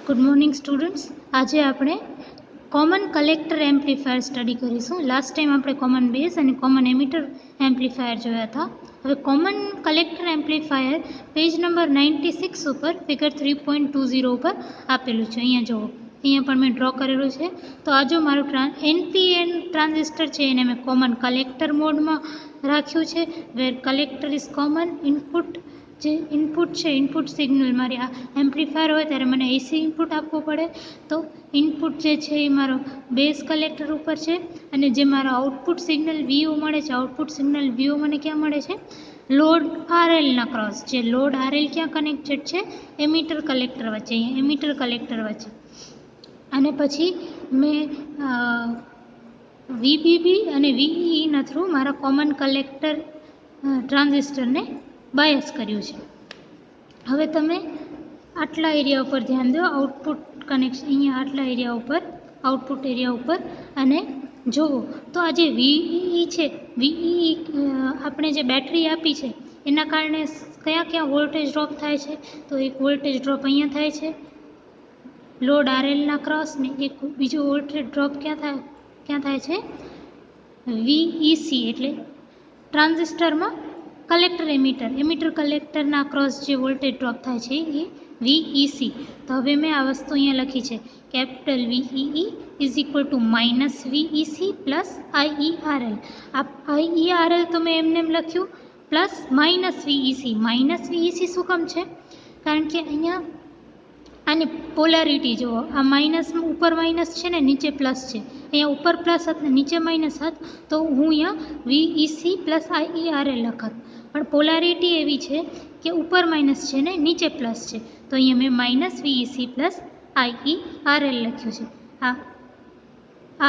Good morning students. આજે આપણે common collector amplifier study કરીશું. લાસ્ટ ટાઈમ આપણે કોમન બેઝ અને કોમન એમિટર એમ્પ્લીફાયર જોયા હતા. હવે common collector amplifier page number 96 ઉપર ફિગર 3.20 ઉપર આપેલું છે. અહીંયા જુઓ, અહીંયા પણ મેં ડ્રો કરેલું છે. તો આ જો મારું NPN ટ્રાન્ઝિસ્ટર છે એને મેં કોમન કલેક્ટર મોડમાં રાખ્યું છે. વેર કલેક્ટર ઇઝ કોમન. ઇનપુટ જે ઇનપુટ છે, ઇનપુટ સિગ્નલ મારી આ એમ્પ્લીફાયર હોય ત્યારે મને એસી ઇનપુટ આપવું પડે. તો ઇનપુટ જે છે એ મારો બેઝ કલેક્ટર ઉપર છે અને જે મારો આઉટપુટ સિગ્નલ VO મળે છે, આઉટપુટ સિગ્નલ VO મને ક્યાં મળે છે? લોડ RLના ક્રોસ. જે લોડ RL ક્યાં કનેક્ટેડ છે? એમીટર કલેક્ટર વચ્ચે. અહીંયા એમીટર કલેક્ટર વચ્ચે. અને પછી મેં VBB અને VEEના થ્રુ મારા કોમન કલેક્ટર ટ્રાન્ઝિસ્ટરને બાયસ કર્યું છે. હવે તમે આટલા એરિયા ઉપર ધ્યાન દો, આઉટપુટ કનેક્શન અહીંયા આટલા એરિયા ઉપર, આઉટપુટ એરિયા ઉપર, અને જુઓ તો આ જે VEE છે, VEE આપણે જે બેટરી આપી છે એના કારણે કયા કયા વોલ્ટેજ ડ્રોપ થાય છે? તો એક વોલ્ટેજ ડ્રોપ અહીંયા થાય છે લોડ RLના ક્રોસ, ને એક બીજો વોલ્ટેજ ડ્રોપ ક્યાં થાય છે? VEC એટલે ટ્રાન્ઝિસ્ટરમાં કલેક્ટર એમીટર કલેક્ટરના ક્રોસ જે વોલ્ટેજ ડ્રોપ થાય છે એ VEC. તો હવે મેં આ વસ્તુ અહીંયા લખી છે, capital VEE is equal two minus VEC plus IERL. આ IERL તો મેં એમને એમ લખ્યું plus minus VEC. Minus VEC શું કામ છે? કારણ કે અહીંયા આની પોલારિટી જુઓ, આ માઇનસ ઉપર માઇનસ છે ને નીચે પ્લસ છે. અહીંયા ઉપર પ્લસ હતા ને નીચે માઇનસ હતા, તો હું અહીંયા VEC પ્લસ IERL લખત. પણ પોલારિટી એવી છે કે ઉપર માઇનસ છે ને નીચે પ્લસ છે, તો અહીંયા મેં માઇનસ VEC પ્લસ IERL લખ્યું છે. આ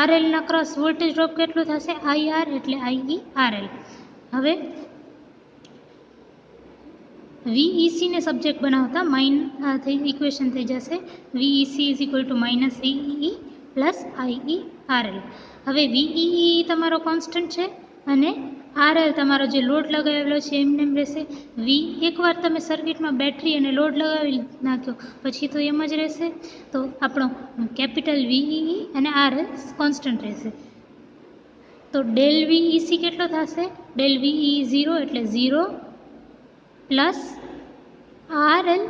RLના ક્રોસ વોલ્ટેજ ડ્રોપ કેટલું થશે? IR એટલે IERL. હવે VEC ને સબ્જેક્ટ બનાવતા ઇક્વેશન થઈ જશે VEC is equal two minus VEE plus IERL. હવે VEE તમારો કોન્સ્ટન્ટ છે અને RL તમારો જે લોડ લગાવેલો છે એમને એમ રહેશે. એકવાર તમે સર્કિટમાં બેટરી અને લોડ લગાવી નાખ્યો પછી તો એમ જ રહેશે. તો આપણો કેપિટલ VEE અને RL કોન્સ્ટન્ટ રહેશે. તો ડેલ VEC કેટલો થશે? ડેલ VEE 0 એટલે 0 પ્લસ RL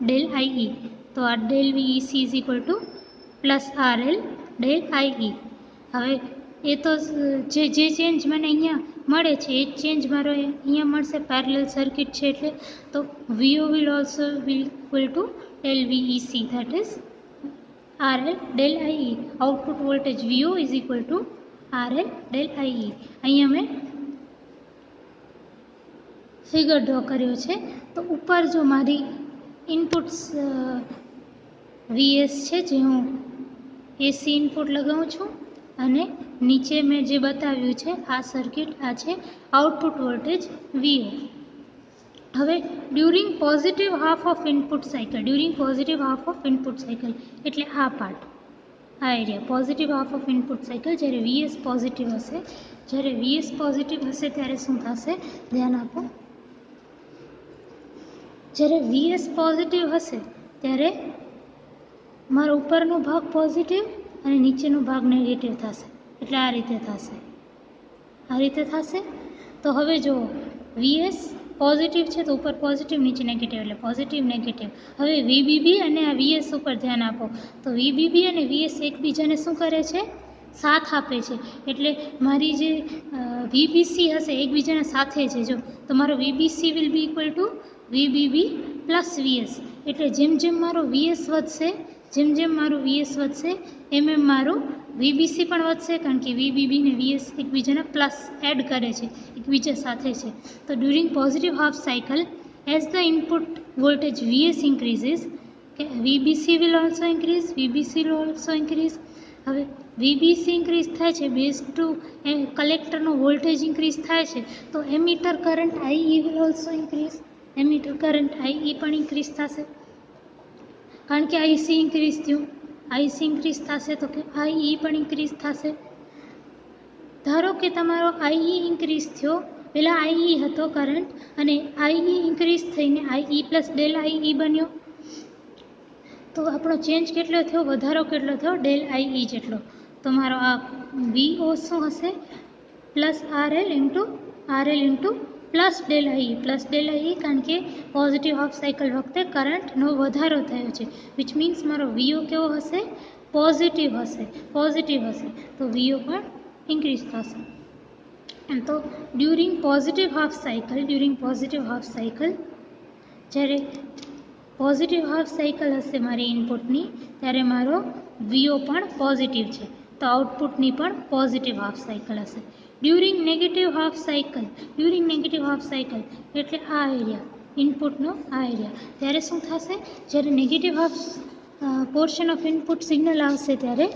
ડેલ IE. તો આ del VEC is equal two plus RL del IE. હવે એ તો જે ચેન્જ મને અહીંયા મળે છે એ ચેન્જ મારો અહીંયા મળશે. પેરેલલ સર્કિટ છે એટલે તો VO will also equal to del VEC, that is RL del IE. Output voltage VO is equal two RL del IE. અહીંયા મેં ફિગર ડ્રો કર્યો છે. તો ઉપર જો મારી ઇનપુટ્સ VS છે જે હું AC ઇનપુટ લગાવું છું, અને નીચે મેં જે બતાવ્યું છે આ સર્કિટ, આ છે આઉટપુટ વોલ્ટેજ VO. હવે during positive half of input cycle, during positive half of input cycle એટલે આ પાર્ટ, આ area positive half of input cycle, જ્યારે VS પોઝિટિવ હશે, જ્યારે VS પોઝિટિવ હશે ત્યારે શું થશે? ધ્યાન આપો. જ્યારે VS પોઝિટિવ હશે ત્યારે મારો ઉપરનો ભાગ પોઝિટિવ અને નીચેનો ભાગ નેગેટિવ થશે. એટલે આ રીતે થશે, આ રીતે થશે. તો હવે જુઓ, VS પોઝિટિવ છે તો ઉપર પોઝિટિવ, નીચે નેગેટિવ, એટલે પોઝિટિવ નેગેટિવ. હવે VBB અને આ VS ઉપર ધ્યાન આપો. તો VBB અને VS એકબીજાને શું કરે છે? સાથ આપે છે. એટલે મારી જે VBC હશે એકબીજાના સાથે છે. જો તો મારો VBC will be equal two VBB plus VS. એટલે જેમ જેમ મારો VS વધશે, જેમ જેમ મારું VS વધશે એમ એમ મારું VBC પણ વધશે, કારણ કે VBB ને VS એકબીજાના પ્લસ એડ કરે છે, એકબીજા સાથે છે. તો during positive half cycle as the input voltage VS increases, VBC will also increase, VBC will also increase. હવે VBC ઇન્ક્રીઝ થાય છે બેઝ ટુ કલેક્ટરનો વોલ્ટેજ ઇન્ક્રીઝ થાય છે, તો emitter current IE will also increase, emitter current IE પણ increase થશે, કારણ કે IC ઇન્ક્રીઝ થયું. IC ઇન્ક્રીઝ થશે તો કે IE પણ ઇન્ક્રીઝ થશે. ધારો કે તમારો IE ઇન્ક્રીઝ થયો, પહેલાં IE હતો કરંટ અને IE ઇન્ક્રીઝ થઈને IE પ્લસ ડેલ IE બન્યો. તો આપણો ચેન્જ કેટલો થયો, વધારો કેટલો થયો, ડેલ આઈ ઈ જેટલો. તો મારો આ વીઓ શું હશે, plus RL into plus del I, કારણ કે પોઝિટિવ હાફ સાયકલ વખતે કરંટનો વધારો થયો છે, વિચ મીન્સ મારો વીઓ કેવો હશે, પોઝિટિવ હશે. તો વીઓ પણ ઇન્ક્રીઝ થશે. તો ડ્યુરિંગ પોઝિટિવ હાફ સાયકલ, જ્યારે પોઝિટિવ હાફ સાયકલ હશે મારી ઇનપુટની, ત્યારે મારો વીઓ પણ પોઝિટિવ છે, તો આઉટપુટની પણ પોઝિટિવ હાફ સાયકલ હશે. ડ્યુરિંગ નેગેટિવ હાફ સાયકલ એટલે આ એરિયા, ઇનપુટનો આ એરિયા, ત્યારે શું થશે, જ્યારે negative half portion of input signal આવશે ત્યારે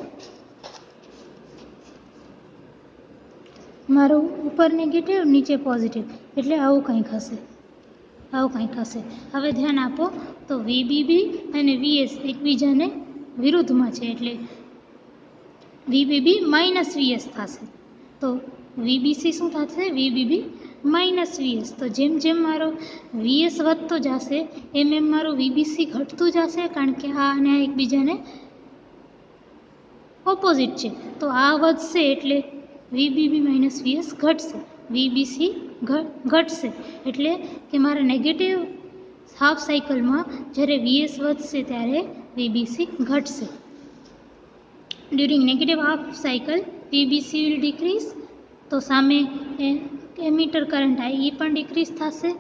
મારું ઉપર નેગેટિવ, નીચે પોઝિટિવ, એટલે આવું કંઈક હશે. હવે ધ્યાન આપો તો વીબીબી અને વીએસ એકબીજાને વિરુદ્ધમાં છે, એટલે વીબીબી માઇનસ વીએસ થશે. તો વીબીસી શું થશે, વીબીબી માઇનસ વીએસ. તો જેમ જેમ મારો વીએસ વધતો જશે એમ મારું વીબીસી ઘટતું જશે, કારણ કે આ અને આ એકબીજાને ઓપોઝિટ છે. તો આ વધશે એટલે વીબીબી માઇનસ વીએસ ઘટશે, વીબીસી ઘટશે, એટલે કે મારા નેગેટિવ હાફ સાયકલમાં જ્યારે વીએસ વધશે ત્યારે વીબીસી ઘટશે. During negative half cycle VBC will decrease, તો સામે એમીટર કરંટ આઈ પણ ડિક્રીઝ થશે.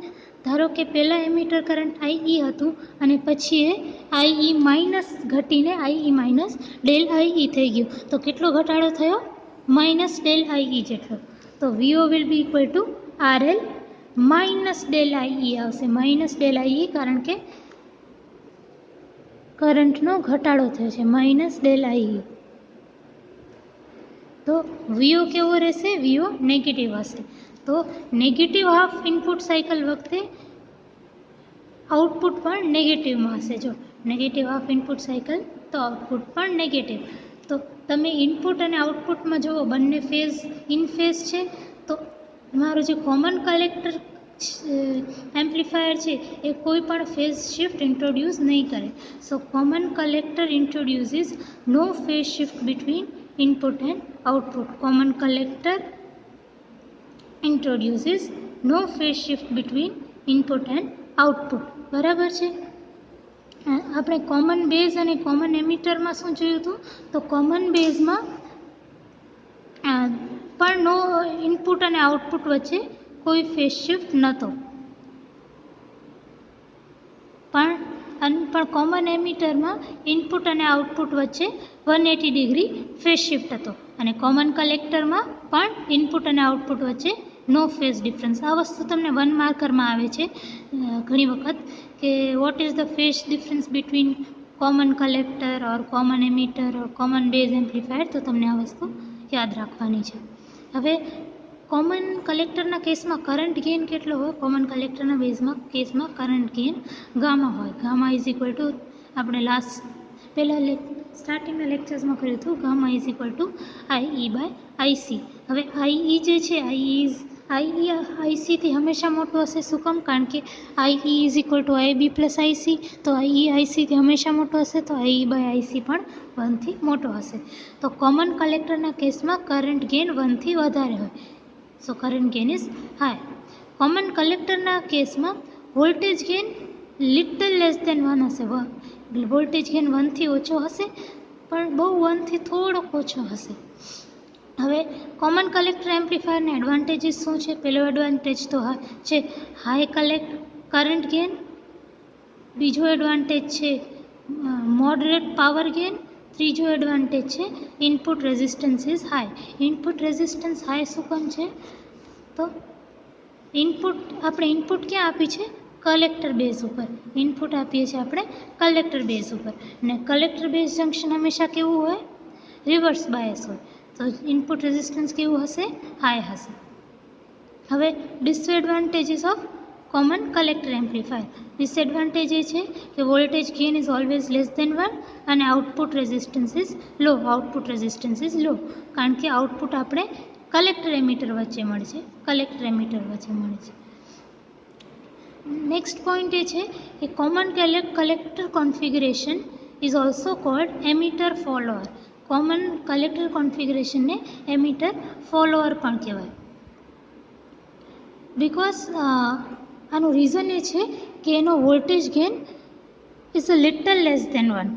ધારો કે પહેલાં એમીટર કરંટ આઈ હતું અને પછી એ આઈ માઇનસ ઘટીને આઈ માઇનસ ડેલ આઈ થઈ ગયું, તો કેટલો ઘટાડો થયો, માઇનસ ડેલ આઈ જેટલો. તો VO will be equal to RL minus del I આવશે, માઇનસ ડેલ આઈ કારણ કે કરંટનો ઘટાડો થયો છે, માઇનસ ડેલ આઈ. તો વીઓ કેવો રહેશે, વીઓ નેગેટિવ હશે. તો નેગેટિવ હાફ ઇનપુટ સાયકલ વખતે આઉટપુટ પણ નેગેટિવમાં હશે. જો નેગેટિવ હાફ ઇનપુટ સાયકલ તો આઉટપુટ પણ નેગેટિવ. તો તમે ઇનપુટ અને આઉટપુટમાં જુઓ બંને ફેઝ ઇન ફેઝ છે, તો મારું જે કોમન કલેક્ટર એમ્પ્લીફાયર છે એ કોઈ પણ ફેઝ શિફ્ટ ઇન્ટ્રોડ્યુસ નહીં કરે. So common collector introduces no phase shift between input and output. Common collector introduces no phase shift between input and output. બરાબર છે. આપણે કોમન બેઝ અને કોમન એમીટરમાં શું જોયું હતું, તો કોમન બેઝમાં પણ નો ઇનપુટ અને આઉટપુટ વચ્ચે કોઈ ફેઝ શિફ્ટ નહોતો, પણ કોમન એમીટરમાં ઇનપુટ અને આઉટપુટ વચ્ચે 180 ડિગ્રી ફેઝ શિફ્ટ હતો, અને કોમન કલેક્ટરમાં પણ ઇનપુટ અને આઉટપુટ વચ્ચે નો ફેઝ ડિફરન્સ. આ વસ્તુ તમને 1 માર્કરમાં આવે છે ઘણી વખત, કે what is the phase difference between common collector or common emitter or common base amplifier. તો તમને આ વસ્તુ યાદ રાખવાની છે. હવે કોમન કલેક્ટરના કેસમાં કરંટ ગેઇન કેટલો હોય, કોમન કલેક્ટરના કેસમાં કરંટ ગેઇન ગામા હોય. ગામા ઇઝ ઇક્વલ ટુ, આપણે પહેલાં સ્ટાર્ટિંગના લેક્ચર્સમાં કર્યું હતું, gamma is equal to I by IC. હવે આઈ જે છે આઈસીથી હંમેશા મોટું હશે. શું કામ? કારણ કે આઈ is equal two IB plus IC, તો આઈ આઈસીથી હંમેશા મોટો હશે, તો આઈ બાય આઈસી પણ 1 થી મોટો હશે. તો કોમન કલેક્ટરના કેસમાં કરંટ ગેઇન 1 થી વધારે હોય, so current gain is high. Common કલેક્ટરના કેસમાં voltage gain little less than 1 હશે. વોલ્ટેજ ગેઇન 1 થી ઓછો હશે, પણ બહુ 1 થી થોડોક ઓછો હશે. હવે કોમન કલેક્ટર એમ્પ્લીફાયરના એડવાન્ટેજીસ શું છે? પહેલો એડવાન્ટેજ તો છે હાઈ કરંટ ગેઇન. બીજો એડવાન્ટેજ છે મોડરેટ પાવર ગેઇન. ત્રીજો એડવાન્ટેજ છે input resistance is high. Input resistance high શું કામ છે? તો આપણે ઇનપુટ ક્યાં આપી છે? કલેક્ટર બેઝ ઉપર ઇનપુટ આપીએ છીએ આપણે, કલેક્ટર બેઝ ઉપર. અને કલેક્ટર બેઝ જંક્શન હંમેશા કેવું હોય? રિવર્સ બાયસ હોય. તો ઇનપુટ રેઝિસ્ટન્સ કેવું હશે? હાઈ હશે. હવે disadvantages of common collector amplifier. Disadvantage એ છે કે voltage gain is always less than 1 અને આઉટપુટ રેઝિસ્ટન્સ ઇઝ લો. કારણ કે આઉટપુટ આપણે કલેક્ટર એમીટર વચ્ચે મળે છે. નેક્સ્ટ પોઈન્ટ એ છે કે common collector configuration is also called emitter follower. Common collector કોન્ફિગરેશનને એમિટર ફોલોઅર પણ કહેવાય. બિકોઝ આનું રીઝન એ છે કે એનો voltage gain is a little less than 1,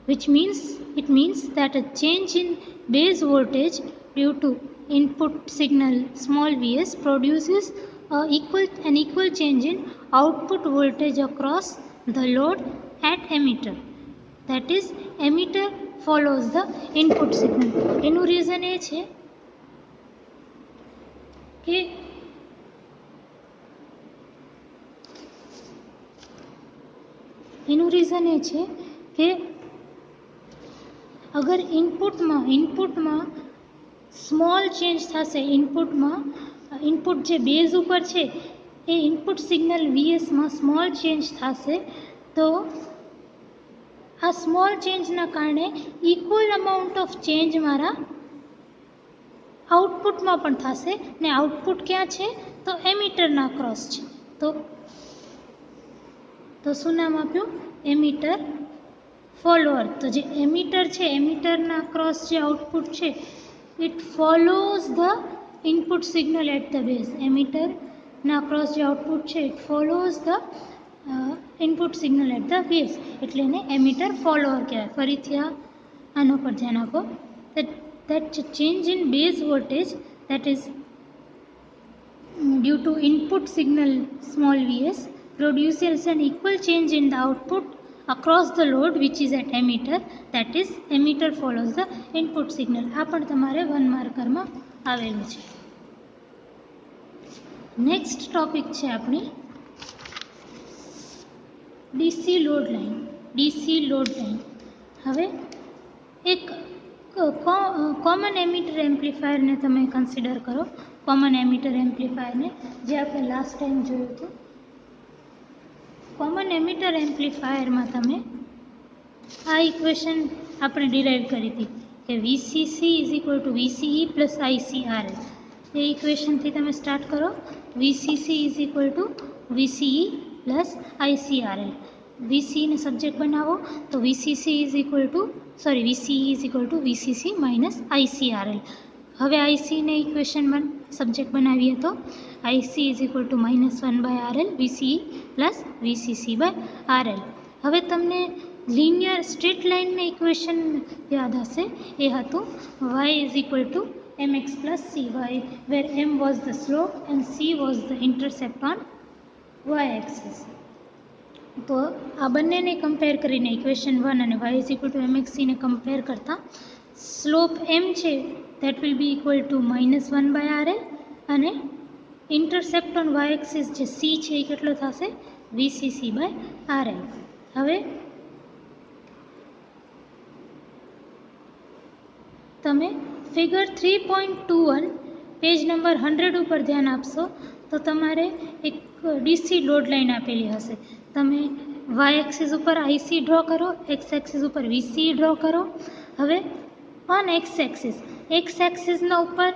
which means it means that a change in base voltage due to input signal small vs produces an equal change in output voltage across the load at emitter. That is, emitter follows the input signal. એનું reason એ છે કે એનું reason એ છે કે અગર ઇનપુટમાં સ્મોલ ચેન્જ થશે, ઇનપુટ જે બેઝ ઉપર છે એ ઇનપુટ સિગ્નલ વીએસમાં સ્મોલ ચેન્જ થશે, તો આ સ્મોલ ચેન્જના કારણે ઇક્વલ અમાઉન્ટ ઓફ ચેન્જ મારા આઉટપુટમાં પણ થશે. ને આઉટપુટ ક્યાં છે? તો એમિટરના ક્રોસ છે. તો શું નામ આપ્યું? Emitter follower. તો જે એમિટર છે, એમિટરના ક્રોસ જે આઉટપુટ છે, it follows the input signal at the base. એમિટરના ક્રોસ જે આઉટપુટ છે, it follows the input signal at the base, એટલે એને એમિટર ફોલોઅર કહેવાય. ફરીથી આના પર ધ્યાન આપો. that change in base voltage, that is due to input signal small vs, produces an equal change in the output across the load which is at emitter. That is, emitter follows the input signal. આ પણ તમારે 1 માર્કરમાં આવેલું છે. Next topic છે આપણી DC load line. હવે એક common emitter એમ્પ્લીફાયરને તમે કન્સિડર કરો. કોમન એમિટર એમ્પ્લીફાયરને જે આપણે લાસ્ટ ટાઈમ જોયું હતું. કોમન એમિટર એમ્પ્લીફાયરમાં તમે આ ઇક્વેશન આપણે ડિરાઈવ કરી હતી કે VCC is equal to VCE plus ICRL. એ ઇક્વેશનથી તમે સ્ટાર્ટ કરો. VCC is equal to VCE plus ICRL. વીસીઈને સબ્જેક્ટ બનાવો તો VCE is equal to VCC minus ICRL. હવે આઈસીને ઇક્વેશન સબ્જેક્ટ બનાવીએ તો IC is equal to -1/RL VCE plus VCC by RL. હવે તમને લિનિયર સ્ટ્રેટ લાઇનને ઇક્વેશન યાદ હશે. એ હતું y is equal to mx plus C, where m was the slope and c was the intercept on y axis. તો આ બંનેને compare કરીને ઇક્વેશન 1 અને y is equal to mx c ને કમ્પેર કરતાં સ્લોપ m છે that will be equal to -1/RL અને intercept on y axis જે c છે એ કેટલો થશે? VCC by RL. હવે તમે ફિગર 3.21 પેજ નંબર 100 ઉપર ધ્યાન આપશો તો તમારે એક ડીસી લોડ લાઇન આપેલી હશે. તમે વાય એક્સિસ ઉપર આઈસી ડ્રો કરો, એક્સ એક્સિસ ઉપર વીસી ડ્રો કરો. હવે ઓન એક્સ એક્સિસના ઉપર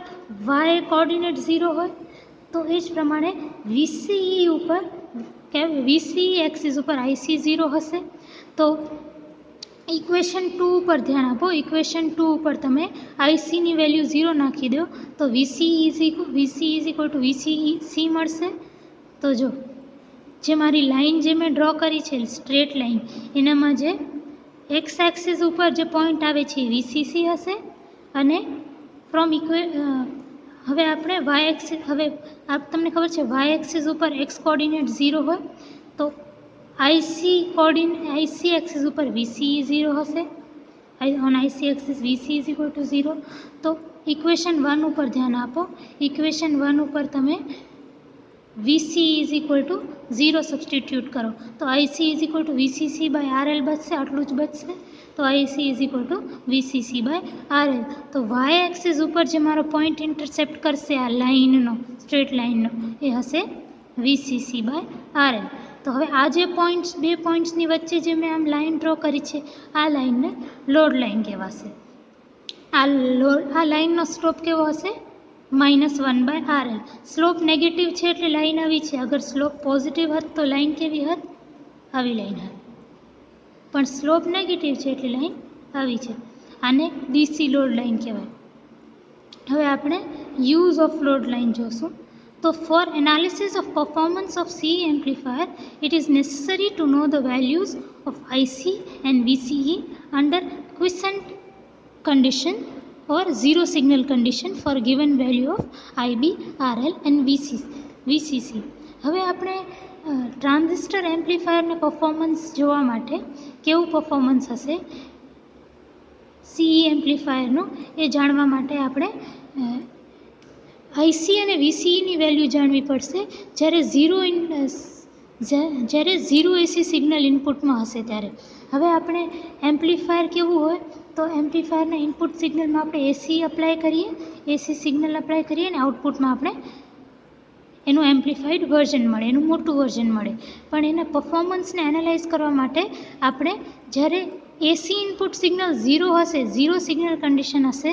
વાય કોઓર્ડિનેટ 0 હોય તો એ જ પ્રમાણે વીસીઈ ઉપર વીસીઈ એક્સિસ ઉપર આઈસી 0 હશે. તો ઇક્વેશન 2 ઉપર ધ્યાન આપો. ઇક્વેશન 2 ઉપર તમે આઈસીની વેલ્યુ 0 નાખી દો તો VCE is equal to VCC મળશે. તો જો જે મારી લાઇન જે મેં ડ્રો કરી છે સ્ટ્રેટ લાઇન, એનામાં જે એક્સ એક્સિસ ઉપર જે પોઈન્ટ આવે છે એ વીસીસી હશે અને હવે આપણે વાય એક્સિસ, હવે તમને ખબર છે વાય એક્સિસ ઉપર એક્સ કોઓર્ડિનેટ 0 હોય તો આઈસી એક્સિસ ઉપર વીસીઈ 0 હશે. On IC axis VC is equal to 0. તો ઇક્વેશન 1 ઉપર ધ્યાન આપો. ઇક્વેશન 1 ઉપર તમે VC is equal to 0 substitute કરો તો IC is equal to VCC by RL બચશે. આટલું જ બચશે. તો IC is equal to VCC by RL. તો વાય એક્સિસ ઉપર જે મારો પોઈન્ટ ઇન્ટરસેપ્ટ કરશે આ લાઇનનો, સ્ટ્રેટ લાઇનનો, એ હશે વીસીસી બાય આરએલ. તો હવે આ જે પોઈન્ટ્સ, બે પોઈન્ટ્સની વચ્ચે જે મેં આમ લાઇન ડ્રો કરી છે આ લાઇનને લોડ લાઇન કહેવાશે. આ લાઇનનો સ્લોપ કેવો હશે? -1/RL. સ્લોપ નેગેટિવ છે એટલે લાઇન આવી છે. અગર સ્લોપ પોઝિટિવ હોત તો લાઇન કેવી હોત? આવી લાઇન હોત. પણ સ્લોપ નેગેટિવ છે એટલે લાઈન આવી છે. આને ડીસી લોડ લાઈન કહેવાય. હવે આપણે યુઝ ઓફ લોડ લાઈન જોશું. તો for analysis of performance of CE amplifier it is necessary to know the values of IC and VCE under quiescent condition or zero signal condition for given value of IB, RL and VCC. હવે આપણે transistor એમ્પ્લીફાયરને performance જોવા માટે કેવું performance હશે CE એમ્પ્લીફાયરનું એ જાણવા માટે આપણે IC અને VCEની વેલ્યુ જાણવી પડશે જ્યારે ઝીરો AC સિગ્નલ ઇનપુટમાં હશે ત્યારે. હવે આપણે એમ્પ્લીફાયર કેવું હોય તો એમ્પ્લીફાયરના ઇનપુટ સિગ્નલમાં આપણે એસી સિગ્નલ અપ્લાય કરીએ અને આઉટપુટમાં આપણે એનું એમ્પ્લીફાઈડ વર્ઝન મળે, એનું મોટું વર્ઝન મળે. પણ એના પરફોર્મન્સને એનાલાઇઝ કરવા માટે આપણે જ્યારે AC input signal zero signal condition હશે,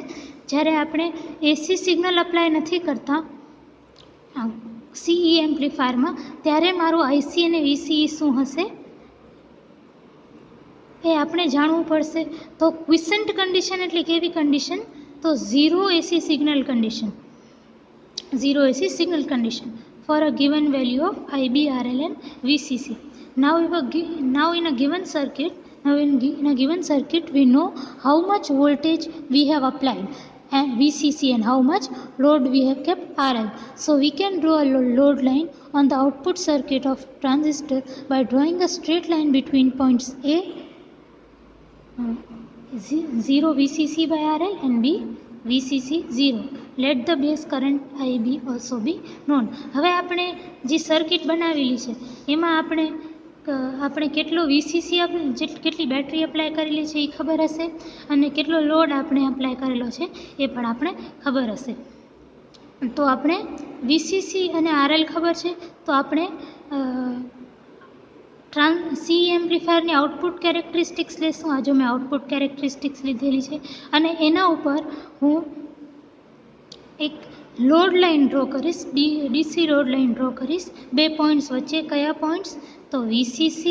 જ્યારે આપણે એસી સિગ્નલ અપ્લાય નથી કરતા CE એમ્પ્લીફાયરમાં, ત્યારે મારું IC અને VCE શું હશે એ આપણે જાણવું પડશે. તો ક્વિસન્ટ કન્ડિશન એટલે કેવી કન્ડિશન? તો zero AC signal condition for a given value of IB, RL and VCC. Now in a given circuit we know how much voltage we have applied and VCC and how much load we have kept RL. So we can draw a load line on the output circuit of transistor by drawing a straight line between points A 0 VCC by RL and B VCC 0. Let the base current IB also be known. હવે આપણે જે circuit બનાવેલી છે એમાં આપણે કેટલો VCC કેટલી battery apply કરેલી છે એ ખબર હશે, અને કેટલો લોડ આપણે અપ્લાય કરેલો છે એ પણ આપણે ખબર હશે. તો આપણે VCC અને RL ખબર છે તો આપણે CE એમ્પ્લીફાયરની આઉટપુટ કેરેક્ટરિસ્ટિક્સ લેશું. આ જો મેં આઉટપુટ કેરેક્ટરિસ્ટિક્સ લીધેલી છે અને એના ઉપર હું એક લોડ લાઇન ડ્રો કરીશ, ડીસી લોડ લાઇન ડ્રો કરીશ. બે પોઈન્ટ્સ વચ્ચે કયા પોઈન્ટ્સ? તો VCC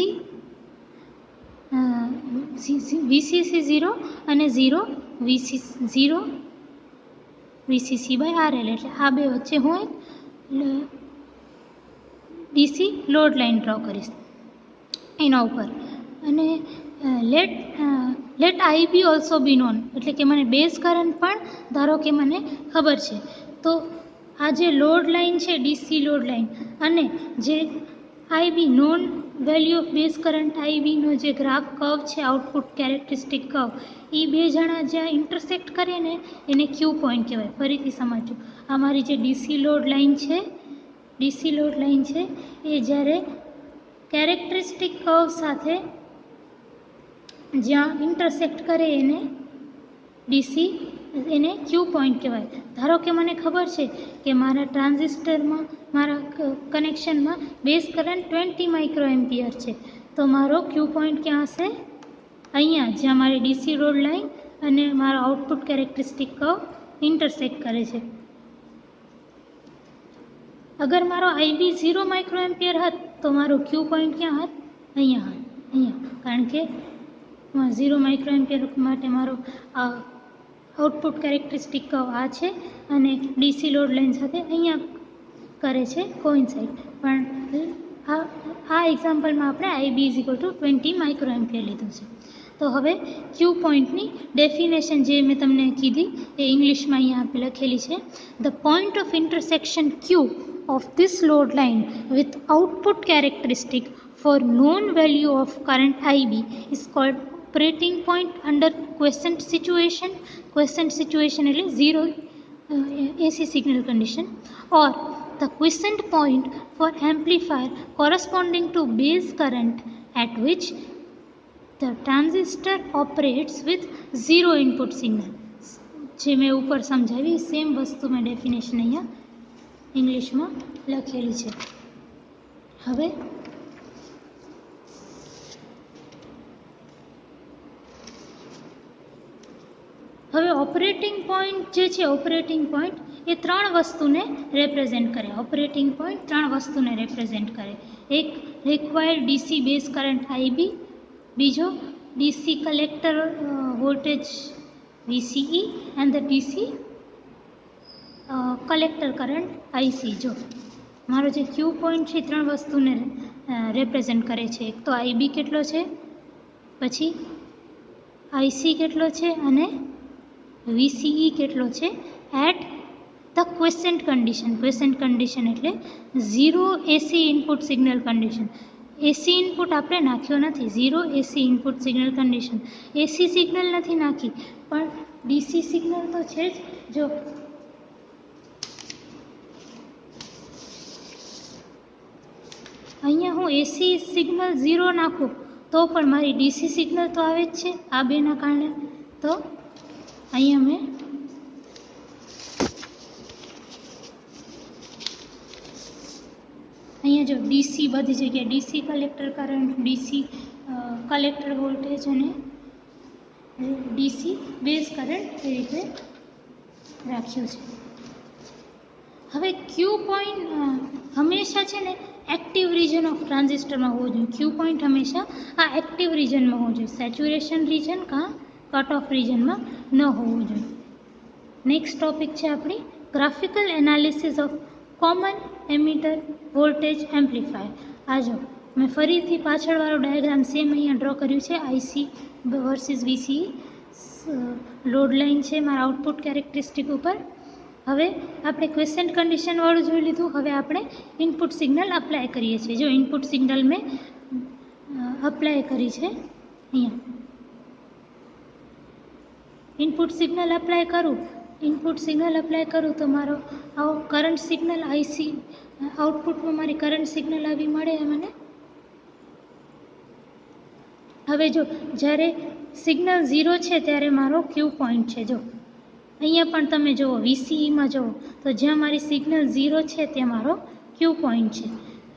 0 અને 0 VCC બાય RL. એટલે આ બે વચ્ચે હું એક ડીસી લોડ લાઇન ડ્રો કરીશ એના ઉપર. અને let IB also be known, એટલે કે મને બેઝ કરંટ પણ ધારો કે મને ખબર છે. તો આ જે લોડ લાઇન છે ડીસી લોડ લાઇન અને જે IB known value of base current IBનો જે ગ્રાફ કર્વ છે, આઉટપુટ કેરેક્ટરિસ્ટિક કર્વ, એ બે જણા જ્યાં ઇન્ટરસેક્ટ કરે ને એને ક્યુ પોઈન્ટ કહેવાય. ફરીથી સમજો, આ મારી જે ડીસી લોડ લાઇન છે એ જ્યારે કેરેક્ટરિસ્ટિક કર્વ સાથે જ્યાં ઇન્ટરસેક્ટ કરે એને ક્યુ પોઈન્ટ કહેવાય. ધારો કે મને ખબર છે કે મારા ટ્રાન્ઝિસ્ટરમાં, મારા કનેક્શનમાં બેઝ કરંટ 20 માઇક્રોએમ્પિયર છે, તો મારો ક્યુ પોઈન્ટ ક્યાં હશે? અહીંયા, જ્યાં મારી ડીસી લોડ લાઇન અને મારો આઉટપુટ કેરેક્ટરિસ્ટિક કર્વ ઇન્ટરસેક્ટ કરે છે. અગર મારો IB 0 માઇક્રોએમ્પિયર હોત તો મારો ક્યુ પોઈન્ટ ક્યાં હોત? અહીંયા હોત, અહીંયા. કારણ કે 0 માઇક્રોએમ્પિયર માટે મારો આઉટપુટ કેરેક્ટરિસ્ટિક કર્વ આ છે અને ડીસી લોડ લાઇન સાથે અહીંયા કરે છે કોઇન્સાઇડ. પણ આ એક્ઝામ્પલમાં આપણે IB 20 માઇક્રોએમ્પિયર લીધું છે. તો હવે ક્યુ પોઈન્ટની ડેફિનેશન જે મેં તમને કીધી એ ઇંગ્લિશમાં અહીંયા લખેલી છે. The point of intersection Q of this load line with output characteristic for known value of current IB is called operating point under quiescent situation. Quiescent situation એટલે zero AC signal condition, or the quiescent point for amplifier corresponding to base current at which the transistor operates with zero input signal. જે મેં ઉપર સમજાવી same વસ્તુ મેં definition અહીંયા ઇંગ્લિશમાં લખેલી છે. હવે ઓપરેટિંગ પોઈન્ટ જે છે, ઓપરેટિંગ પોઈન્ટ એ ત્રણ વસ્તુને રિપ્રેઝેન્ટ કરે. ઓપરેટિંગ પોઈન્ટ ત્રણ વસ્તુને રિપ્રેઝેન્ટ કરે. એક required DC base current IB, બીજો DC collector voltage VCE and the DC collector current IC. જો મારો જે ક્યુ પોઈન્ટ છે ત્રણ વસ્તુને રેપ્રેઝન્ટ કરે છે. એક તો IB કેટલો છે, પછી IC કેટલો છે અને VCE કેટલો છે એટ ધ ક્વેસન્ટ કન્ડિશન. ક્વેસન્ટ કન્ડિશન એટલે 0 AC ઇનપુટ સિગ્નલ કન્ડિશન. એસી ઇનપુટ આપણે નાખ્યો નથી, 0 AC ઇનપુટ સિગ્નલ કન્ડિશન. એસી સિગ્નલ નથી નાખી, પણ ડીસી સિગ્નલ તો છે જ. જો અહીંયા હું એસી સિગ્નલ 0 નાખું તો પણ મારી ડીસી સિગ્નલ તો આવે જ છે આ બેના કારણે. તો અહીંયા મેં અહીંયા જો ડીસી બધી જગ્યાએ DC collector current, DC collector voltage અને ડીસી બેઝ કરંટ એ રીતે રાખ્યું છે. હવે ક્યુ પોઈન્ટ હંમેશા છે ને એક્ટિવ રીજન ઓફ ટ્રાન્ઝિસ્ટરમાં હોવો જોઈએ. ક્યુ પોઈન્ટ હંમેશા આ એક્ટિવ રીજનમાં હોવો જોઈએ, સેચ્યુરેશન રીજન કાં કટ ઓફ રીજનમાં ન હોવું જોઈએ. નેક્સ્ટ ટોપિક છે આપણી graphical analysis of common emitter voltage amplifier. આ જો મેં ફરીથી પાછળવાળો ડાયાગ્રામ સેમ અહીંયા ડ્રો કર્યું છે. IC versus VCE load line છે મારા આઉટપુટ કેરેક્ટરિસ્ટિક ઉપર. હવે આપણે ક્વેસન્ટ કન્ડિશનવાળું જોઈ લીધું. હવે આપણે ઇનપુટ સિગ્નલ અપ્લાય કરીએ છીએ. જો ઇનપુટ સિગ્નલ મેં અપ્લાય કરી છે અહીંયા. ઇનપુટ સિગ્નલ અપ્લાય કરું તો મારો કરંટ સિગ્નલ આઈસી આઉટપુટમાં મારી કરંટ સિગ્નલ આવી મળે મને. હવે જો જ્યારે સિગ્નલ 0 છે ત્યારે મારો ક્યુ પોઈન્ટ છે. જો અહીંયા પણ તમે જુઓ VCEમાં જુઓ તો જ્યાં મારી સિગ્નલ 0 છે ત્યાં મારો ક્યુ પોઈન્ટ છે.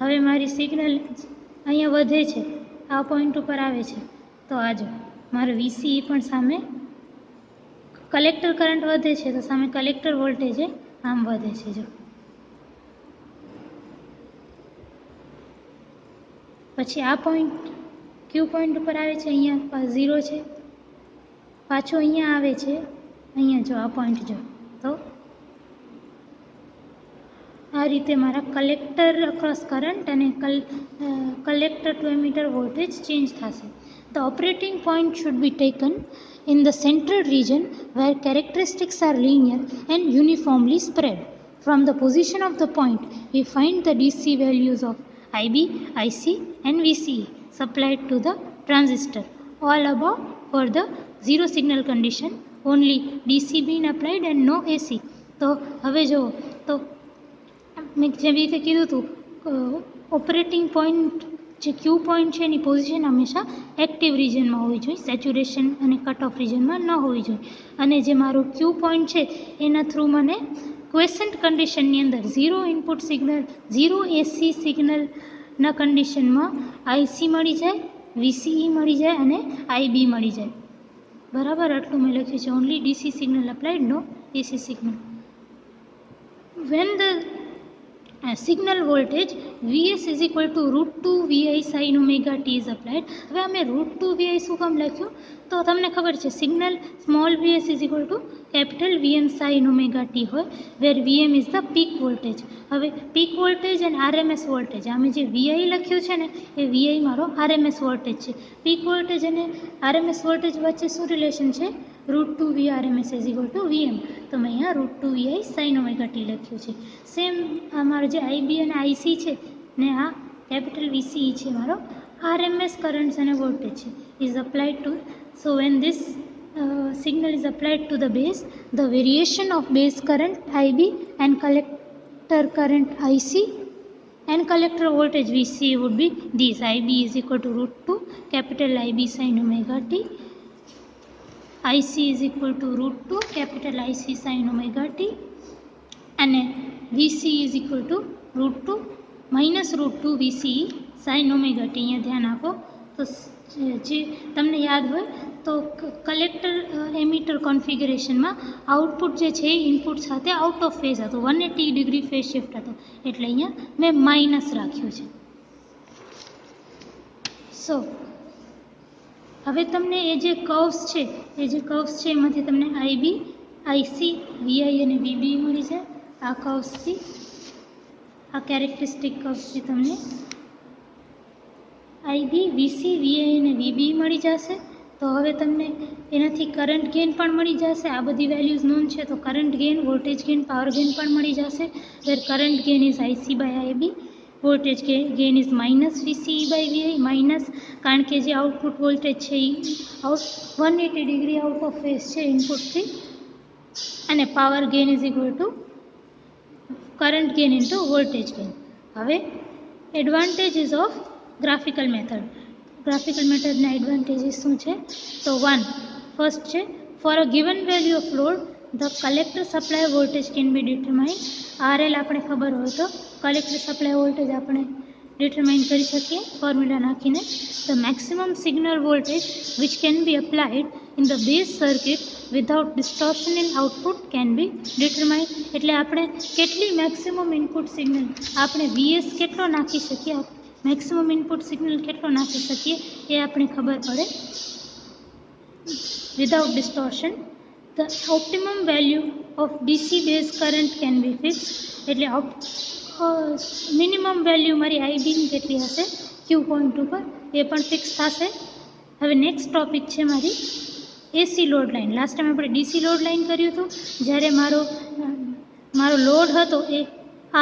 હવે મારી સિગ્નલ અહીંયા વધે છે, આ પોઈન્ટ ઉપર આવે છે, તો આ જો મારો VCE પણ સામે કલેક્ટર કરંટ વધે છે તો સામે કલેક્ટર વોલ્ટેજ આમ વધે છે. જો પછી આ પોઈન્ટ ક્યુ પોઈન્ટ ઉપર આવે છે, અહીંયા 0 છે, પાછું અહીંયા આવે છે, અહીંયા જો આ પોઈન્ટ જો તો આ રીતે મારા કલેક્ટર અક્રોસ કરંટ અને collector to emitter voltage change થશે. The operating point should be taken in the central region where characteristics are linear and uniformly spread. From the position of the point, we find the DC values of IB, IC and VCE supplied to the transistor. All above for the zero signal condition, only DC being applied and no AC. તો હવે જો તો મેં જેવી રીતે કીધું હતું operating point જે ક્યુ પોઈન્ટ છે એની પોઝિશન હંમેશા એક્ટિવ રીજનમાં હોવી જોઈએ, સેચ્યુરેશન અને કટ ઓફ રીજનમાં ન હોવી જોઈએ. અને જે મારું ક્યુ પોઈન્ટ છે એના થ્રુ મને ક્વેસન્ટ કન્ડિશનની અંદર 0 ઇનપુટ સિગ્નલ, 0 એસી સિગ્નલના કન્ડિશનમાં આઈસી મળી જાય, VCE મળી જાય અને IB મળી જાય. બરાબર, આટલું મેં લખ્યું છે. Only DC signal applied, no AC signal. When the signal voltage Vs is equal to √2 Vi sin omega t is applied. હવે અમે √2 Vi શું કામ લખ્યું તો તમને ખબર છે signal small vs is equal to capital Vm sin omega t હોય, where Vm is the peak voltage. હવે પીક વોલ્ટેજ અને RMS વોલ્ટેજ, અમે જે Vi લખ્યું છે ને એ Vi મારો RMS વોલ્ટેજ છે. પીક વોલ્ટેજ અને RMS વોલ્ટેજ વચ્ચે શું રિલેશન છે? √2 V RMS is equal to Vm. તો મેં અહીંયા √2 Vi sin omega t લખ્યું છે. સેમ અમારો જે IB અને IC છે ને આ કેપિટલ VCE છે મારો RMS કરંટ્સ અને વોલ્ટેજ છે is applied to. So when this signal is applied to the base, the variation of base current IB and collector current IC and collector voltage VCE would be these. IB is equal to √2 capital IB sin omega t, IC is equal to √2 capital IC sin omega t and VCE is equal to √2 minus √2 VCE sin omega t. અહીંયા ધ્યાન આપો તો જે તમને યાદ હોય તો collector emitter કોન્ફિગરેશનમાં output જે છે ઇનપુટ સાથે આઉટ ઓફ ફેઝ હતો, 180 ડિગ્રી ફેઝ શિફ્ટ હતો, એટલે અહીંયા મેં માઇનસ રાખ્યું છે. સો હવે તમને એ જે કર્વ્સ છે એમાંથી તમને આઈબી, આઈસી, વીઆઈ અને વીબી મળી જાય. આ કર્વ્સથી, આ કેરેક્ટરિસ્ટિક કર્વ્સથી તમને આઈબી, વીસી, વીઆઈ અને વીબી મળી જશે. તો હવે તમને એનાથી કરંટ ગેઇન પણ મળી જશે. આ બધી વેલ્યુઝ નોન છે તો current gain, voltage gain, power gain પણ મળી જશે. Where current gain is IC by IB, voltage gain is minus VC by VI, minus કારણ કે જે આઉટપુટ વોલ્ટેજ છે એ 180 ડિગ્રી આઉટ ઓફ ફેઝ છે ઇનપુટથી, અને power gain is equal to current gain into voltage gain. હવે advantages of graphical method. Graphical મેથડના એડવાન્ટેજીસ શું છે? તો ફર્સ્ટ છે, for a given value off load the collector supply voltage can be determined. RL આપણે ખબર હોય તો કલેક્ટર સપ્લાય વોલ્ટેજ આપણે ડિટરમાઇન કરી શકીએ ફોર્મ્યુલા નાખીને. The maximum signal voltage which can be applied in the base circuit without distortion in output can be determined. એટલે આપણે કેટલી મેક્સિમમ ઇનપુટ સિગ્નલ, આપણે વીએસ કેટલો નાખી શકીએ, મેક્સિમમ ઇનપુટ સિગ્નલ કેટલો નાખી શકીએ એ આપણે ખબર પડે without distortion. The optimum value of DC base current can be fix. એટલે મિનિમમ વેલ્યુ મારી આઈબીની કેટલી હશે ક્યુ પોઈન્ટ ઉપર એ પણ ફિક્સ થશે. હવે નેક્સ્ટ ટોપિક છે મારી એસી લોડ લાઇન. લાસ્ટ ટાઈમ આપણે ડીસી લોડ લાઇન કર્યું હતું, જ્યારે મારો લોડ હતો એ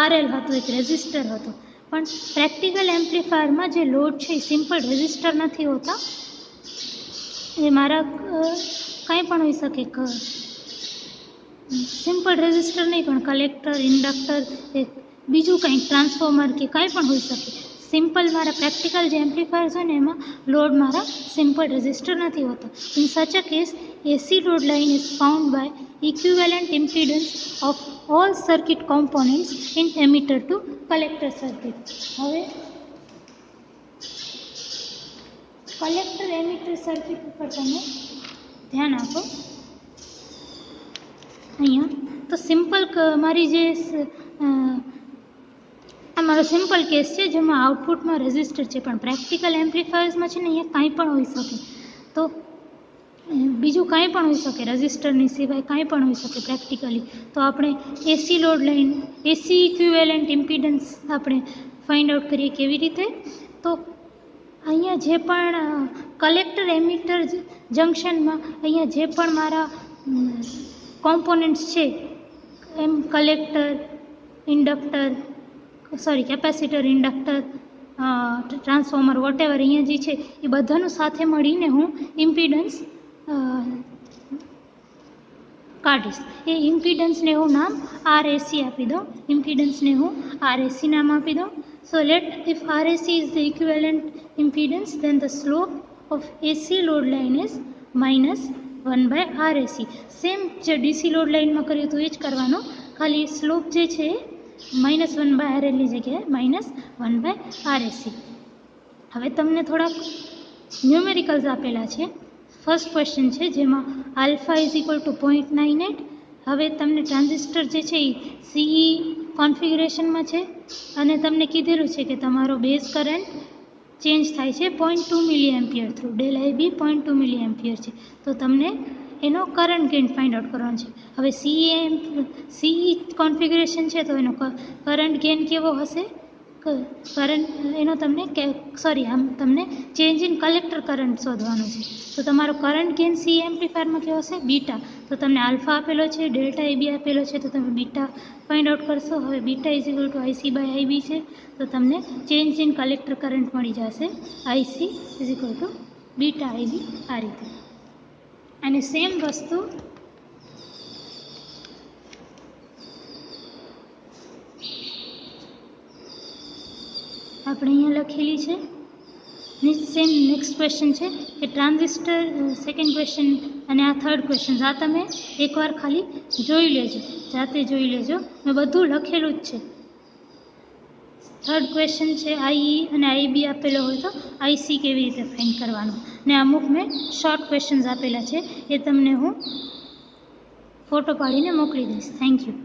આરએલ હતો, એક રેઝિસ્ટર હતો. પણ પ્રેક્ટિકલ એમ્પ્લીફાયરમાં જે લોડ છે એ સિમ્પલ રેઝિસ્ટર નથી હોતા, એ મારા કંઈ પણ હોઈ શકે, સિમ્પલ રેઝિસ્ટર નહીં પણ કલેક્ટર, ઇન્ડક્ટર, બીજું કંઈ ટ્રાન્સફોર્મર કે કાંઈ પણ હોઈ શકે. સિમ્પલ મારા પ્રેક્ટિકલ જે એમ્પ્લીફાયર્સ હોય ને એમાં લોડ મારા સિમ્પલ રેઝિસ્ટર નથી હોતા. In such a case AC load line is found by equivalent impedance of all circuit components in emitter to collector circuit. હવે કલેક્ટર એમીટર સર્કિટ ઉપર તમે ધ્યાન આપો. અહીંયા તો સિમ્પલ મારી જે આ મારો સિમ્પલ કેસ છે જેમાં આઉટપુટમાં રેઝિસ્ટર છે, પણ પ્રેક્ટિકલ એમ્પ્લીફાયર્સમાં છે ને અહીંયા કાંઈ પણ હોઈ શકે. તો બીજું કાંઈ પણ હોઈ શકે, રેઝિસ્ટરની સિવાય કાંઈ પણ હોઈ શકે પ્રેક્ટિકલી. તો આપણે એસી લોડ લાઇન, એસી ઇક્વિવેલન્ટ ઇમ્પિડન્સ આપણે ફાઇન્ડ આઉટ કરીએ કેવી રીતે? તો અહીંયા જે પણ કલેક્ટર એમીટર જંક્શનમાં અહીંયા જે પણ મારા કોમ્પોનન્ટ્સ છે, એમ collector, inductor, capacitor, inductor, transformer, whatever અહીંયા જે છે એ બધાનું સાથે મળીને હું ઇમ્પિડન્સ કાઢીશ. એ ઇમ્પિડન્સને હું નામ આરએસી આપી દઉં. ઇમ્પિડન્સને હું આરએસી નામ આપી દઉં. So let if RAC is the equivalent impedance, then the slope of AC load line is -1/RAC. Same જે ડીસી લોડ લાઇનમાં કર્યું હતું એ જ કરવાનું, ખાલી સ્લોપ જે છે -1/RL ની જગ્યાએ -1/RAC. હવે તમને થોડાક ન્યુમેરિકલ્સ આપેલા છે. ફર્સ્ટ ક્વેશ્ચન છે જેમાં આલ્ફા ઇઝ ઇક્વલ ટુ 0.98. હવે તમને ટ્રાન્ઝિસ્ટર જે છે એ સીઈ કોન્ફિગરેશનમાં છે અને તમને કીધેલું છે કે તમારો બેઝ કરંટ ચેન્જ થાય છે 0.2 મિલી એમ્પિયર થ્રુ. ડેલ આઈબી 0.2 મિલી એમ્પિયર છે. તો તમને એનો કરંટ ગેઇન ફાઇન્ડ આઉટ કરવાનો છે. હવે સીઈ કોન્ફિગરેશન છે તો એનો કરંટ ગેઇન કેવો હશે? તમને ચેન્જ ઇન કલેક્ટર કરંટ શોધવાનો છે. તો તમારો કરંટ ગેઇન સી એમ્પ્લીફાયરમાં કેવો હશે? બીટા. તો તમને આલ્ફા આપેલો છે, ડેલ્ટા આઈબી આપેલો છે, તો તમે બીટા ફાઇન્ડ આઉટ કરશો. હવે beta is equal to IC by IB છે, તો તમને ચેન્જ ઇન કલેક્ટર કરંટ મળી જશે. IC is equal to beta IB આ રીતે. અને સેમ વસ્તુ આપણે અહીંયા લખેલી છે. સેમ નેક્સ્ટ ક્વેશ્ચન છે કે ટ્રાન્ઝિસ્ટર, સેકન્ડ ક્વેશ્ચન અને આ થર્ડ ક્વેશ્ચન. આ તમે એકવાર ખાલી જોઈ લેજો, જાતે જોઈ લેજો. મેં બધું લખેલું જ છે. થર્ડ ક્વેશ્ચન છે આઈ અને આઈબી આપેલો હોય તો આઈસી કેવી રીતે ફાઇન્ડ કરવાનું, ને અમુક મેં શોર્ટ ક્વેશ્ચન્સ આપેલા છે એ તમને હું ફોટો પાડીને મોકલી દઈશ. Thank you.